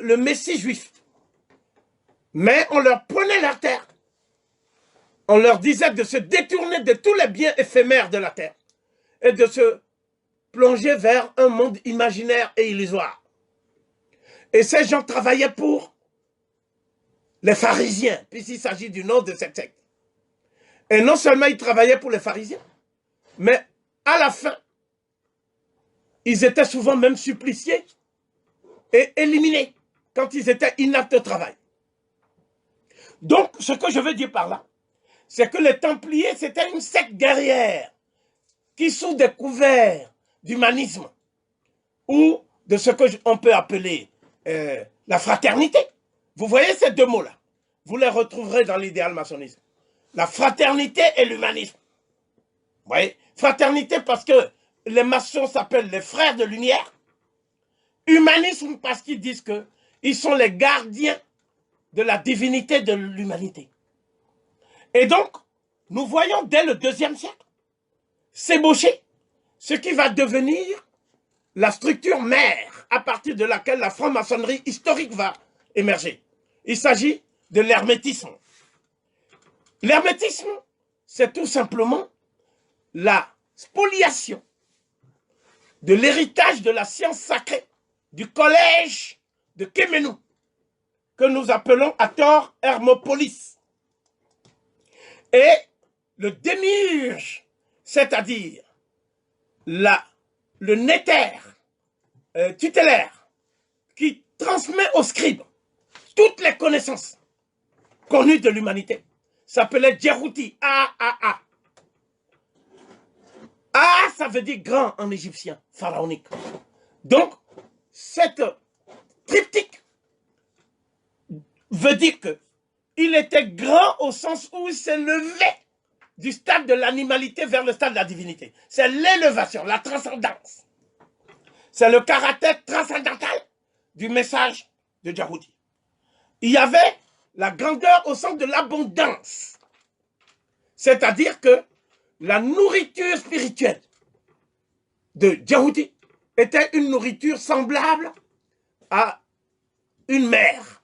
le Messie juif. Mais on leur prenait la terre. On leur disait de se détourner de tous les biens éphémères de la terre et de se plonger vers un monde imaginaire et illusoire. Et ces gens travaillaient pour les pharisiens, puisqu'il s'agit du nom de cette secte. Et non seulement ils travaillaient pour les pharisiens, mais à la fin, ils étaient souvent même suppliciés et éliminés quand ils étaient inaptes au travail. Donc, ce que je veux dire par là, c'est que les Templiers, c'était une secte guerrière qui, sous des couverts d'humanisme ou de ce qu'on peut appeler la fraternité, vous voyez ces deux mots-là, vous les retrouverez dans l'idéal maçonnisme. La fraternité et l'humanisme. Vous voyez, fraternité parce que les maçons s'appellent les frères de lumière. Humanisme parce qu'ils disent qu'ils sont les gardiens de la divinité de l'humanité. Et donc, nous voyons dès le IIe siècle s'ébaucher ce qui va devenir la structure mère à partir de laquelle la franc-maçonnerie historique va émerger. Il s'agit de l'hermétisme. L'hermétisme, c'est tout simplement la spoliation de l'héritage de la science sacrée du collège de Kémenou, que nous appelons à tort Hermopolis. Et le démiurge, c'est-à-dire le néther tutélaire qui transmet aux scribes toutes les connaissances connues de l'humanité, s'appelait Djerouti, A-A-A. A, ça veut dire grand en égyptien, pharaonique. Donc, cette triptyque veut dire qu'il était grand au sens où il s'est levé du stade de l'animalité vers le stade de la divinité. C'est l'élévation, la transcendance. C'est le caractère transcendantal du message de Djerouti. Il y avait la grandeur au sens de l'abondance. C'est-à-dire que la nourriture spirituelle de Djerouti était une nourriture semblable à une mer,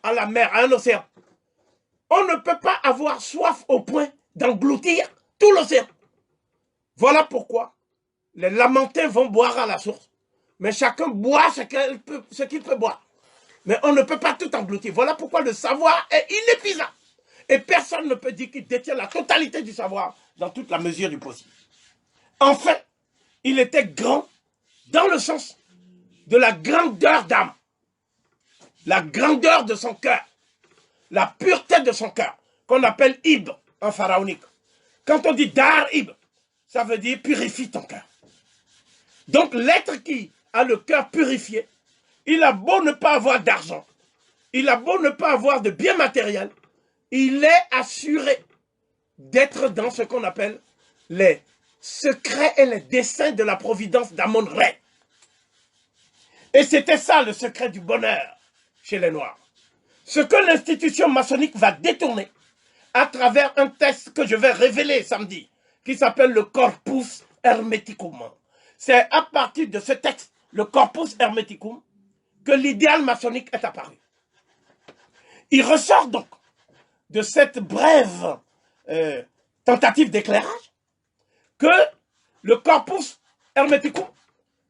à la mer, à un océan. On ne peut pas avoir soif au point d'engloutir tout l'océan. Voilà pourquoi les Lamentins vont boire à la source. Mais chacun boit ce qu'il peut boire. Mais on ne peut pas tout engloutir. Voilà pourquoi le savoir est inépuisable. Et personne ne peut dire qu'il détient la totalité du savoir dans toute la mesure du possible. Enfin, il était grand dans le sens de la grandeur d'âme, la grandeur de son cœur, la pureté de son cœur, qu'on appelle Ib en pharaonique. Quand on dit Dar Ib, ça veut dire purifie ton cœur. Donc l'être qui a le cœur purifié, il a beau ne pas avoir d'argent, il a beau ne pas avoir de biens matériels, il est assuré d'être dans ce qu'on appelle les secrets et les desseins de la providence d'Amon-Ré. Et c'était ça le secret du bonheur chez les Noirs. Ce que l'institution maçonnique va détourner à travers un texte que je vais révéler samedi, qui s'appelle le Corpus Hermeticum. C'est à partir de ce texte, le Corpus Hermeticum, que l'idéal maçonnique est apparu. Il ressort donc de cette brève tentative d'éclairage que le Corpus Hermeticum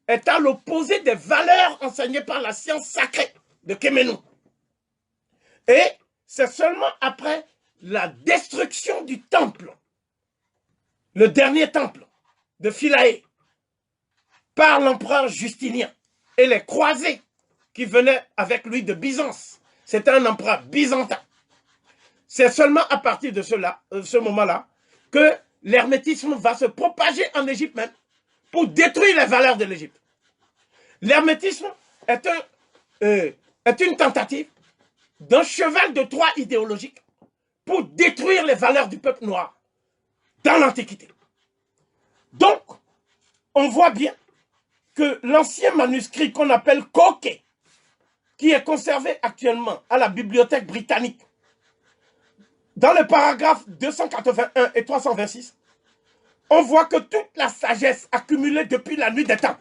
est à l'opposé des valeurs enseignées par la science sacrée de Kémenou. Et c'est seulement après la destruction du temple, le dernier temple de Philae, par l'empereur Justinien et les croisés qui venaient avec lui de Byzance. C'était un empereur byzantin. C'est seulement à partir de ce moment-là que l'hermétisme va se propager en Égypte même pour détruire les valeurs de l'Égypte. L'hermétisme est une tentative d'un cheval de Troie idéologique pour détruire les valeurs du peuple noir dans l'Antiquité. Donc, on voit bien que l'ancien manuscrit qu'on appelle Koké, qui est conservé actuellement à la Bibliothèque britannique, dans les paragraphes 281 et 326, on voit que toute la sagesse accumulée depuis la nuit des temps,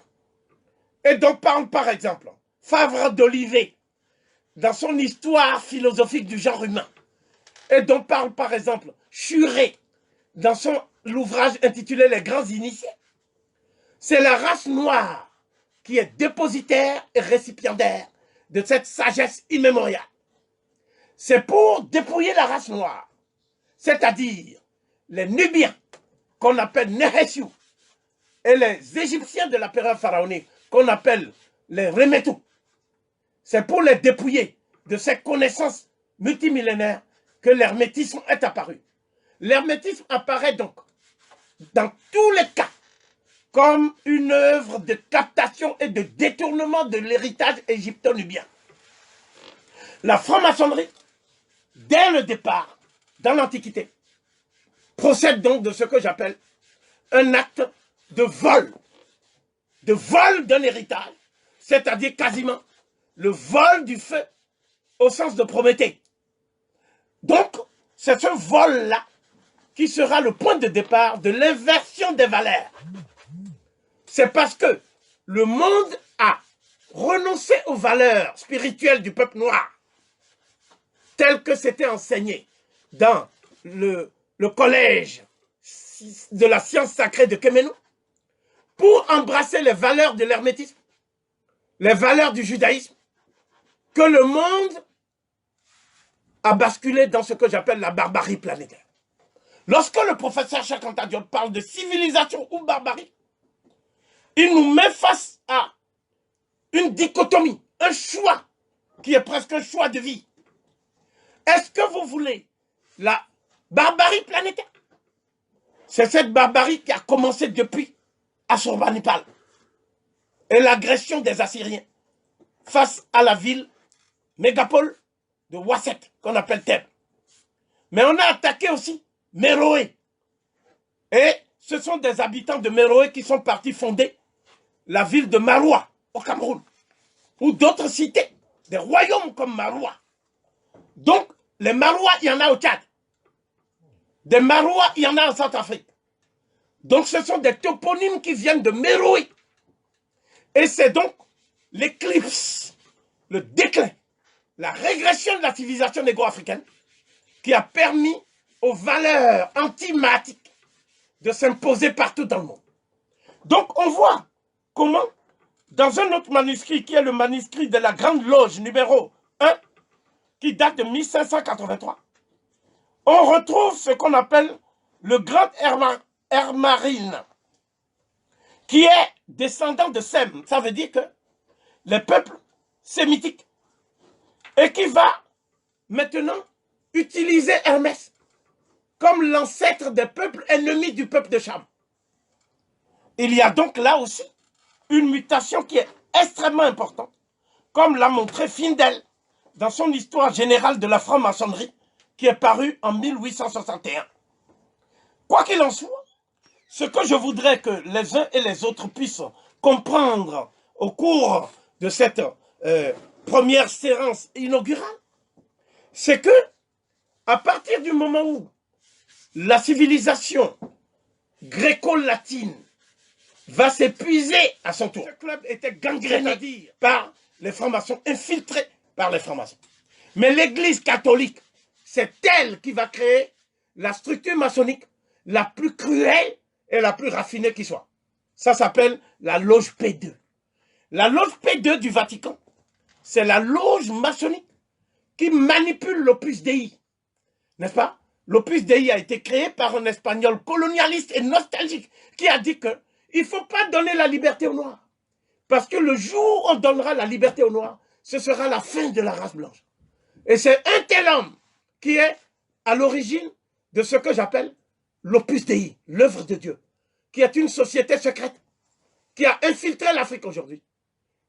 et donc parle par exemple Favre d'Olivet, dans son histoire philosophique du genre humain, et dont parle par exemple Churé dans son ouvrage intitulé Les Grands Initiés, c'est la race noire qui est dépositaire et récipiendaire de cette sagesse immémoriale. C'est pour dépouiller la race noire, c'est-à-dire les Nubiens, qu'on appelle Nehesiou, et les Égyptiens de la période pharaonique, qu'on appelle les Remetou. C'est pour les dépouiller de ces connaissances multimillénaires que l'hermétisme est apparu. L'hermétisme apparaît donc, dans tous les cas, comme une œuvre de captation et de détournement de l'héritage égypto-nubien. La franc-maçonnerie, dès le départ, dans l'Antiquité, procède donc de ce que j'appelle un acte de vol d'un héritage, c'est-à-dire quasiment le vol du feu au sens de Prométhée. Donc, c'est ce vol-là qui sera le point de départ de l'inversion des valeurs. C'est parce que le monde a renoncé aux valeurs spirituelles du peuple noir, telles que c'était enseigné dans le collège de la science sacrée de Kemenou, pour embrasser les valeurs de l'hermétisme, les valeurs du judaïsme, que le monde a basculé dans ce que j'appelle la barbarie planétaire. Lorsque le professeur Cheikh Anta Diop parle de civilisation ou barbarie, il nous met face à une dichotomie, un choix qui est presque un choix de vie. Est-ce que vous voulez la barbarie planétaire? C'est cette barbarie qui a commencé depuis Assurbanipal et l'agression des Assyriens face à la ville mégapole de Wasset, qu'on appelle Thèbes. Mais on a attaqué aussi Méroé. Et ce sont des habitants de Méroé qui sont partis fonder la ville de Maroua, au Cameroun, ou d'autres cités, des royaumes comme Maroua. Donc, les Marois, il y en a au Tchad. Des Marois, il y en a en Centrafrique. Donc, ce sont des toponymes qui viennent de Méroé. Et c'est donc l'éclipse, le déclin, la régression de la civilisation négro-africaine qui a permis aux valeurs antimatiques de s'imposer partout dans le monde. Donc, on voit comment, dans un autre manuscrit, qui est le manuscrit de la Grande Loge numéro 1, qui date de 1583, on retrouve ce qu'on appelle le Grand Hermarine, qui est descendant de Sem. Ça veut dire que les peuples sémitiques, et qui va maintenant utiliser Hermès comme l'ancêtre des peuples ennemis du peuple de Cham. Il y a donc là aussi une mutation qui est extrêmement importante, comme l'a montré Findel dans son histoire générale de la franc-maçonnerie, qui est parue en 1861. Quoi qu'il en soit, ce que je voudrais que les uns et les autres puissent comprendre au cours de cette première séance inaugurale, c'est que, à partir du moment où la civilisation gréco-latine va s'épuiser à son tour, ce club était gangréné par les francs-maçons, infiltrés par les francs-maçons. Mais l'Église catholique, c'est elle qui va créer la structure maçonnique la plus cruelle et la plus raffinée qui soit. Ça s'appelle la loge P2. La loge P2 du Vatican, c'est la loge maçonnique qui manipule l'Opus Dei. N'est-ce pas? L'Opus Dei a été créé par un Espagnol colonialiste et nostalgique qui a dit que il ne faut pas donner la liberté aux Noirs. Parce que le jour où on donnera la liberté aux Noirs, ce sera la fin de la race blanche. Et c'est un tel homme qui est à l'origine de ce que j'appelle l'Opus Dei, l'œuvre de Dieu, qui est une société secrète, qui a infiltré l'Afrique aujourd'hui,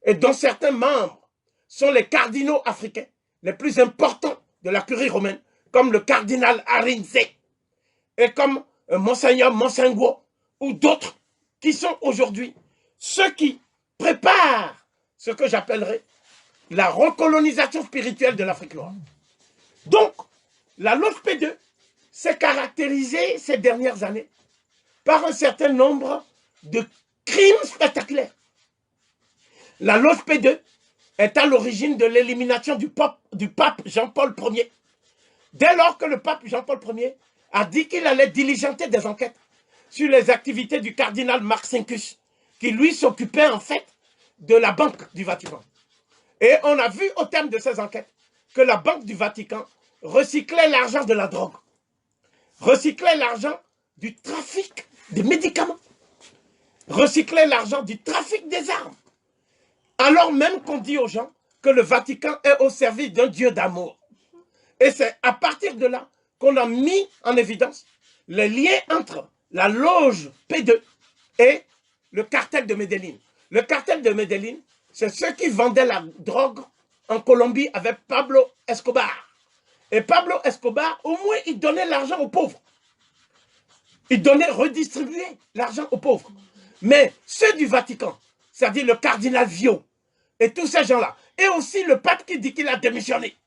et dont certains membres sont les cardinaux africains les plus importants de la curie romaine, comme le cardinal Arinze, et comme Monseigneur Monsengo, ou d'autres, qui sont aujourd'hui ceux qui préparent ce que j'appellerais la recolonisation spirituelle de l'Afrique noire. Donc, la loge P2 s'est caractérisée ces dernières années par un certain nombre de crimes spectaculaires. La loge P2 est à l'origine de l'élimination du pape Jean-Paul Ier. Dès lors que le pape Jean-Paul Ier a dit qu'il allait diligenter des enquêtes sur les activités du cardinal Marcinkus, qui lui s'occupait en fait de la Banque du Vatican. Et on a vu au terme de ces enquêtes que la Banque du Vatican recyclait l'argent de la drogue, recyclait l'argent du trafic des médicaments, recyclait l'argent du trafic des armes. Alors même qu'on dit aux gens que le Vatican est au service d'un Dieu d'amour. Et c'est à partir de là qu'on a mis en évidence les liens entre la loge P2 et le cartel de Medellín. Le cartel de Medellín, c'est ceux qui vendaient la drogue en Colombie avec Pablo Escobar. Et Pablo Escobar, au moins, il donnait l'argent aux pauvres. Il donnait, redistribuait l'argent aux pauvres. Mais ceux du Vatican, c'est-à-dire le cardinal Vio, et tous ces gens-là, et aussi le pape qui dit qu'il a démissionné,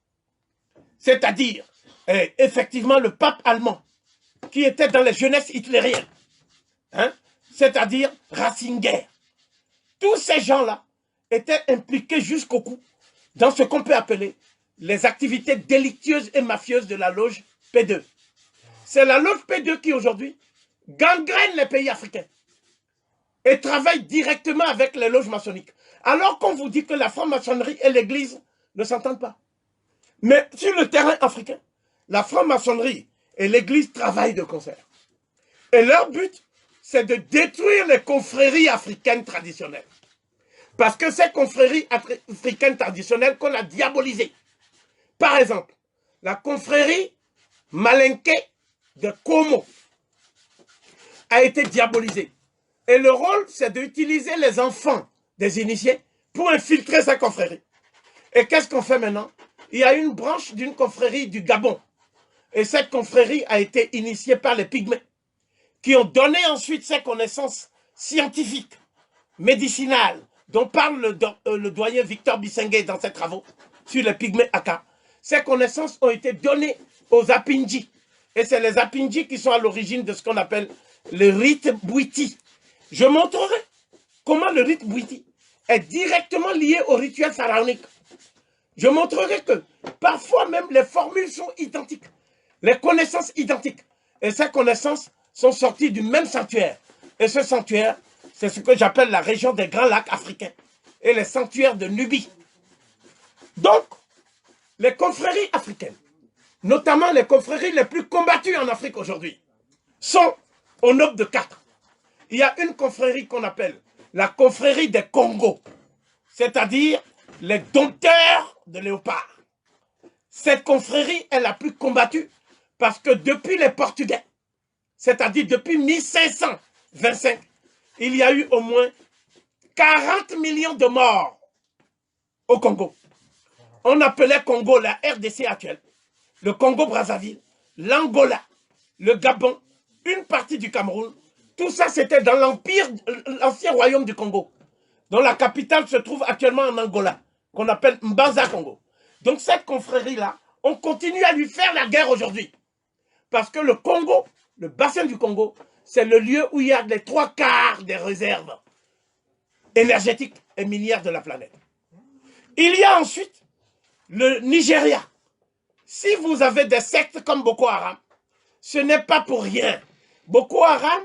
c'est-à-dire, effectivement, le pape allemand, qui était dans les jeunesses hitlériennes, hein, c'est-à-dire Ratzinger. Tous ces gens-là étaient impliqués jusqu'au cou dans ce qu'on peut appeler les activités délictueuses et mafieuses de la loge P2. C'est la loge P2 qui, aujourd'hui, gangrène les pays africains et travaille directement avec les loges maçonniques. Alors qu'on vous dit que la franc-maçonnerie et l'église ne s'entendent pas. Mais sur le terrain africain, la franc-maçonnerie et l'église travaillent de concert. Et leur but, c'est de détruire les confréries africaines traditionnelles. Parce que ces confréries africaines traditionnelles qu'on a diabolisées. Par exemple, la confrérie Malinké de Como a été diabolisée. Et le rôle, c'est d'utiliser les enfants des initiés pour infiltrer sa confrérie. Et qu'est-ce qu'on fait maintenant? Il y a une branche d'une confrérie du Gabon. Et cette confrérie a été initiée par les pygmées, qui ont donné ensuite ces connaissances scientifiques, médicinales, dont parle le doyen Victor Bissengue dans ses travaux sur les pygmées Aka. Ces connaissances ont été données aux Apindji. Et c'est les Apindji qui sont à l'origine de ce qu'on appelle le rite Bwiti. Je montrerai comment le rite Bwiti est directement lié au rituel pharaonique. Je montrerai que parfois même les formules sont identiques, les connaissances identiques. Et ces connaissances sont sorties du même sanctuaire. Et ce sanctuaire, c'est ce que j'appelle la région des Grands Lacs africains et les sanctuaires de Nubie. Donc, les confréries africaines, notamment les confréries les plus combattues en Afrique aujourd'hui, sont au nombre de 4. Il y a une confrérie qu'on appelle la confrérie des Congos, c'est-à-dire les dompteurs de léopards. Cette confrérie est la plus combattue parce que depuis les Portugais, c'est-à-dire depuis 1525, il y a eu au moins 40 millions de morts au Congo. On appelait Congo la RDC actuelle, le Congo-Brazzaville, l'Angola, le Gabon, une partie du Cameroun. Tout ça, c'était dans l'ancien royaume du Congo, dont la capitale se trouve actuellement en Angola, qu'on appelle Mbanza-Congo. Donc cette confrérie-là, on continue à lui faire la guerre aujourd'hui. Parce que le Congo, le bassin du Congo, c'est le lieu où il y a les 3/4 des réserves énergétiques et minières de la planète. Il y a ensuite le Nigeria. Si vous avez des sectes comme Boko Haram, ce n'est pas pour rien. Boko Haram,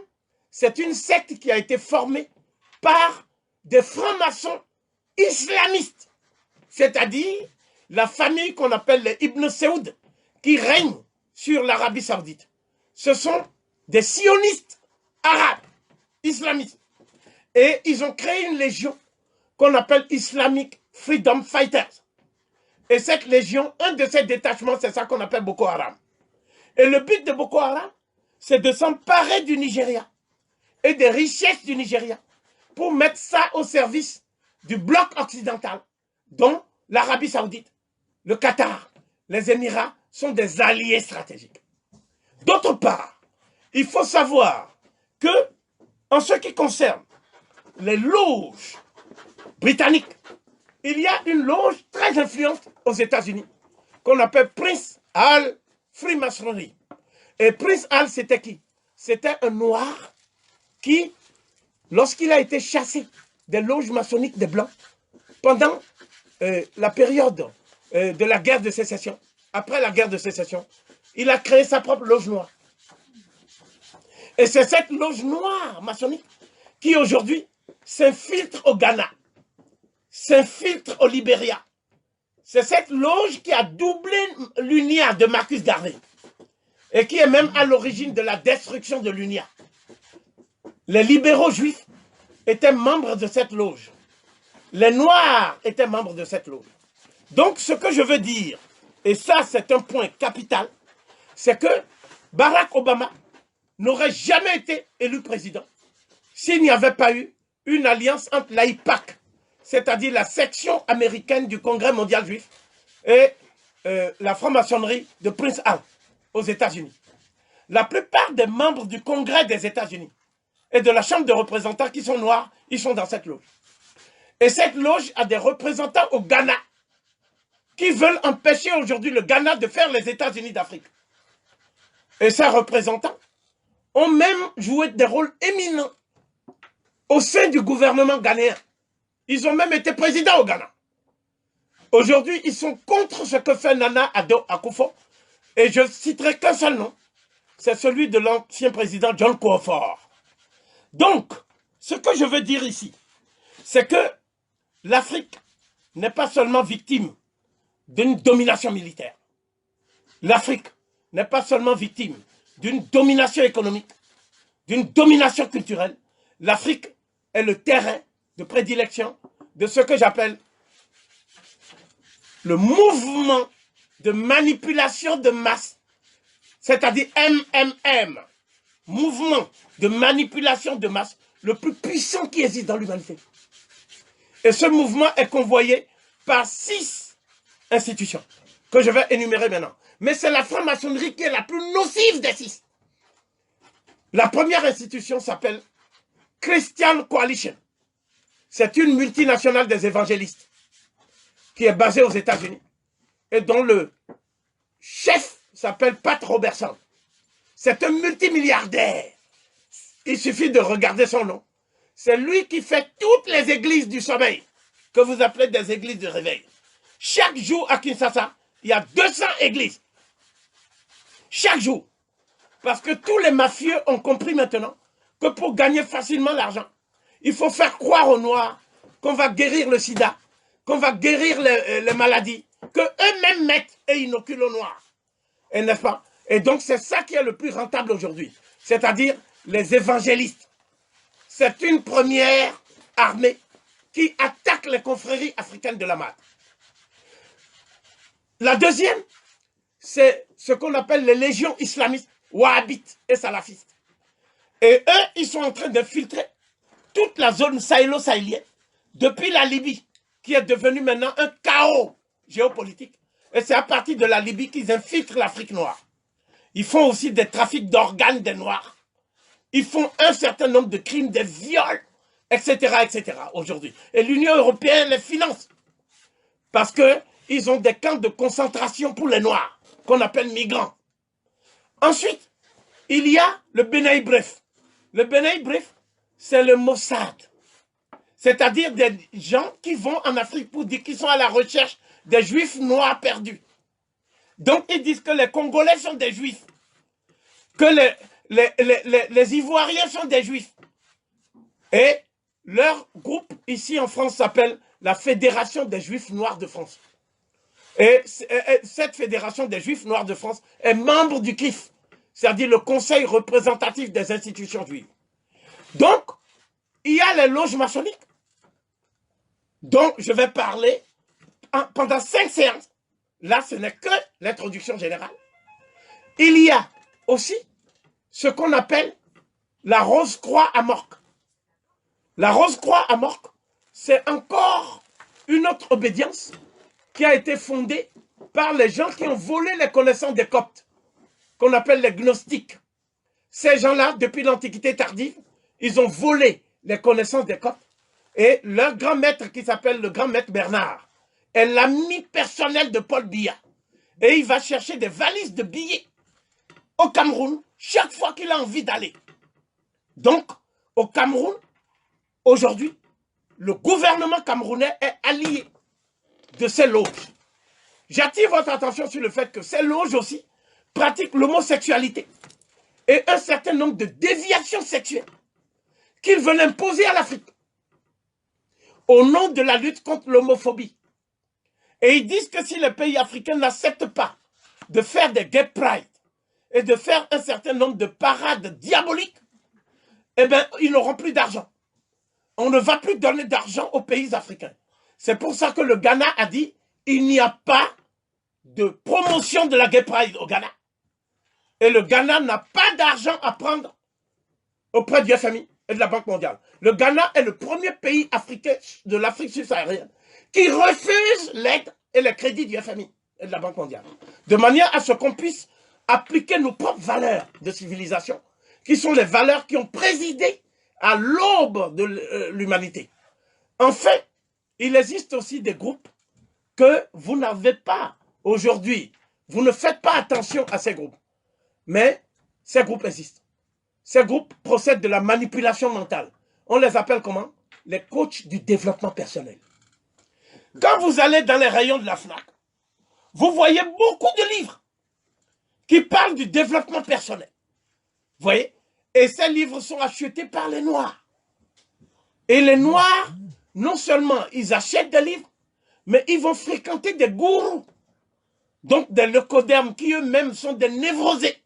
c'est une secte qui a été formée par des francs-maçons islamistes, c'est-à-dire la famille qu'on appelle les Ibn Saoud, qui règne sur l'Arabie Saoudite. Ce sont des sionistes arabes, islamistes. Et ils ont créé une légion qu'on appelle Islamic Freedom Fighters. Et cette légion, un de ces détachements, c'est ça qu'on appelle Boko Haram. Et le but de Boko Haram, c'est de s'emparer du Nigeria et des richesses du Nigeria pour mettre ça au service du bloc occidental, dont l'Arabie Saoudite, le Qatar, les Émirats sont des alliés stratégiques. D'autre part, il faut savoir que, en ce qui concerne les loges britanniques, il y a une loge très influente aux États-Unis qu'on appelle Prince Hall Freemasonry. Et Prince Hall, c'était qui? C'était un noir qui, lorsqu'il a été chassé des loges maçonniques des Blancs, pendant la période de la guerre de sécession, après la guerre de sécession, il a créé sa propre loge noire. Et c'est cette loge noire maçonnique qui aujourd'hui s'infiltre au Ghana, s'infiltre au Libéria. C'est cette loge qui a doublé l'UNIA de Marcus Garvey et qui est même à l'origine de la destruction de l'UNIA. Les libéraux juifs étaient membres de cette loge. Les Noirs étaient membres de cette loge. Donc, ce que je veux dire, et ça, c'est un point capital, c'est que Barack Obama n'aurait jamais été élu président s'il n'y avait pas eu une alliance entre l'AIPAC, c'est-à-dire la section américaine du Congrès mondial juif, et la franc-maçonnerie de Prince Hall aux États-Unis. La plupart des membres du Congrès des États-Unis et de la Chambre de représentants qui sont noirs, ils sont dans cette loge. Et cette loge a des représentants au Ghana qui veulent empêcher aujourd'hui le Ghana de faire les États-Unis d'Afrique. Et ces représentants ont même joué des rôles éminents au sein du gouvernement ghanéen. Ils ont même été présidents au Ghana. Aujourd'hui, ils sont contre ce que fait Nana Addo Akufo. Et je citerai qu'un seul nom, c'est celui de l'ancien président John Kufuor. Donc, ce que je veux dire ici, c'est que l'Afrique n'est pas seulement victime d'une domination militaire. L'Afrique n'est pas seulement victime d'une domination économique, d'une domination culturelle. L'Afrique est le terrain de prédilection de ce que j'appelle le mouvement de manipulation de masse, c'est-à-dire MMM, mouvement de manipulation de masse le plus puissant qui existe dans l'humanité. Et ce mouvement est convoyé par 6 institutions que je vais énumérer maintenant. Mais c'est la franc-maçonnerie qui est la plus nocive des 6. La première institution s'appelle Christian Coalition. C'est une multinationale des évangélistes qui est basée aux États-Unis et dont le chef s'appelle Pat Robertson. C'est un multimilliardaire. Il suffit de regarder son nom. C'est lui qui fait toutes les églises du sommeil, que vous appelez des églises de réveil. Chaque jour à Kinshasa, il y a 200 églises. Chaque jour. Parce que tous les mafieux ont compris maintenant que pour gagner facilement l'argent, il faut faire croire aux Noirs qu'on va guérir le sida, qu'on va guérir les maladies, qu'eux-mêmes mettent et inoculent aux Noirs. Et n'est-ce pas? Et donc c'est ça qui est le plus rentable aujourd'hui. C'est-à-dire les évangélistes. C'est une première armée qui attaque les confréries africaines de la Made. La deuxième, c'est ce qu'on appelle les légions islamistes, wahhabites et salafistes. Et eux, ils sont en train de filtrer toute la zone sahélo-sahélienne, depuis la Libye, qui est devenue maintenant un chaos géopolitique. Et c'est à partir de la Libye qu'ils infiltrent l'Afrique noire. Ils font aussi des trafics d'organes des Noirs. Ils font un certain nombre de crimes, des viols, etc., etc. aujourd'hui. Et l'Union européenne les finance. Parce qu'ils ont des camps de concentration pour les Noirs, qu'on appelle migrants. Ensuite, il y a le B'nai B'rith. Le B'nai B'rith, c'est le Mossad. C'est-à-dire des gens qui vont en Afrique pour dire qu'ils sont à la recherche des Juifs noirs perdus. Donc, ils disent que les Congolais sont des Juifs, que les Ivoiriens sont des Juifs. Et leur groupe, ici en France, s'appelle la Fédération des Juifs Noirs de France. Et cette Fédération des Juifs Noirs de France est membre du CLIF, c'est-à-dire le Conseil représentatif des institutions juives. Donc, il y a les loges maçonniques, dont je vais parler pendant 5 séances. Là, ce n'est que l'introduction générale. Il y a aussi ce qu'on appelle la Rose-Croix à Morque. La Rose-Croix à Morque, c'est encore une autre obédience qui a été fondée par les gens qui ont volé les connaissances des Coptes, qu'on appelle les gnostiques. Ces gens-là, depuis l'Antiquité tardive, ils ont volé les connaissances des Coptes. Et leur grand maître, qui s'appelle le grand maître Bernard, est l'ami personnel de Paul Biya. Et il va chercher des valises de billets au Cameroun chaque fois qu'il a envie d'aller. Donc, au Cameroun, aujourd'hui, le gouvernement camerounais est allié de ces loges. J'attire votre attention sur le fait que ces loges aussi pratiquent l'homosexualité et un certain nombre de déviations sexuelles qu'ils veulent imposer à l'Afrique au nom de la lutte contre l'homophobie. Et ils disent que si les pays africains n'acceptent pas de faire des gay pride et de faire un certain nombre de parades diaboliques, eh bien, ils n'auront plus d'argent. On ne va plus donner d'argent aux pays africains. C'est pour ça que le Ghana a dit il n'y a pas de promotion de la gay pride au Ghana. Et le Ghana n'a pas d'argent à prendre auprès du FMI et de la Banque mondiale. Le Ghana est le premier pays africain de l'Afrique subsaharienne qui refuse l'aide et les crédits du FMI et de la Banque mondiale. De manière à ce qu'on puisse appliquer nos propres valeurs de civilisation, qui sont les valeurs qui ont présidé à l'aube de l'humanité. Enfin, il existe aussi des groupes que vous n'avez pas aujourd'hui. Vous ne faites pas attention à ces groupes. Mais ces groupes existent. Ces groupes procèdent de la manipulation mentale. On les appelle comment? Les coachs du développement personnel. Quand vous allez dans les rayons de la FNAC, vous voyez beaucoup de livres qui parlent du développement personnel. Vous voyez? Et ces livres sont achetés par les Noirs. Et les Noirs, non seulement ils achètent des livres, mais ils vont fréquenter des gourous. Donc des leucodermes qui eux-mêmes sont des névrosés,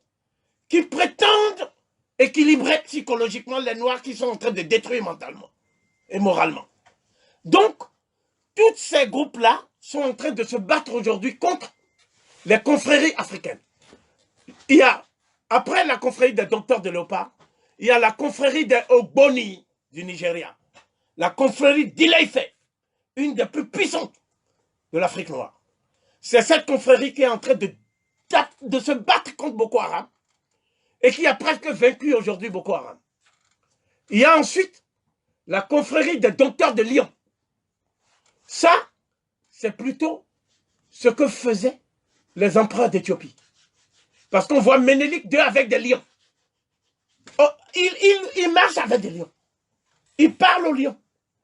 qui prétendent équilibrer psychologiquement les Noirs qui sont en train de détruire mentalement et moralement. Donc, tous ces groupes-là sont en train de se battre aujourd'hui contre les confréries africaines. Il y a, après la confrérie des docteurs de Léopard, il y a la confrérie des Ogboni du Nigeria, la confrérie d'Ile-Ife, une des plus puissantes de l'Afrique noire. C'est cette confrérie qui est en train de se battre contre Boko Haram et qui a presque vaincu aujourd'hui Boko Haram. Il y a ensuite la confrérie des docteurs de Lyon. Ça, c'est plutôt ce que faisaient les empereurs d'Éthiopie. Parce qu'on voit Ménélique II avec des lions. Oh, il marche avec des lions. Il parle au lion.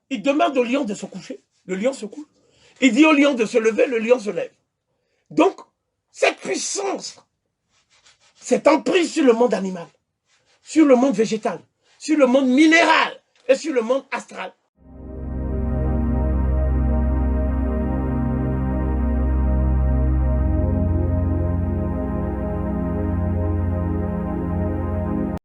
Il demande au lion de se coucher. Le lion se couche. Il dit au lion de se lever, le lion se lève. Donc, cette puissance, cette emprise sur le monde animal, sur le monde végétal, sur le monde minéral et sur le monde astral,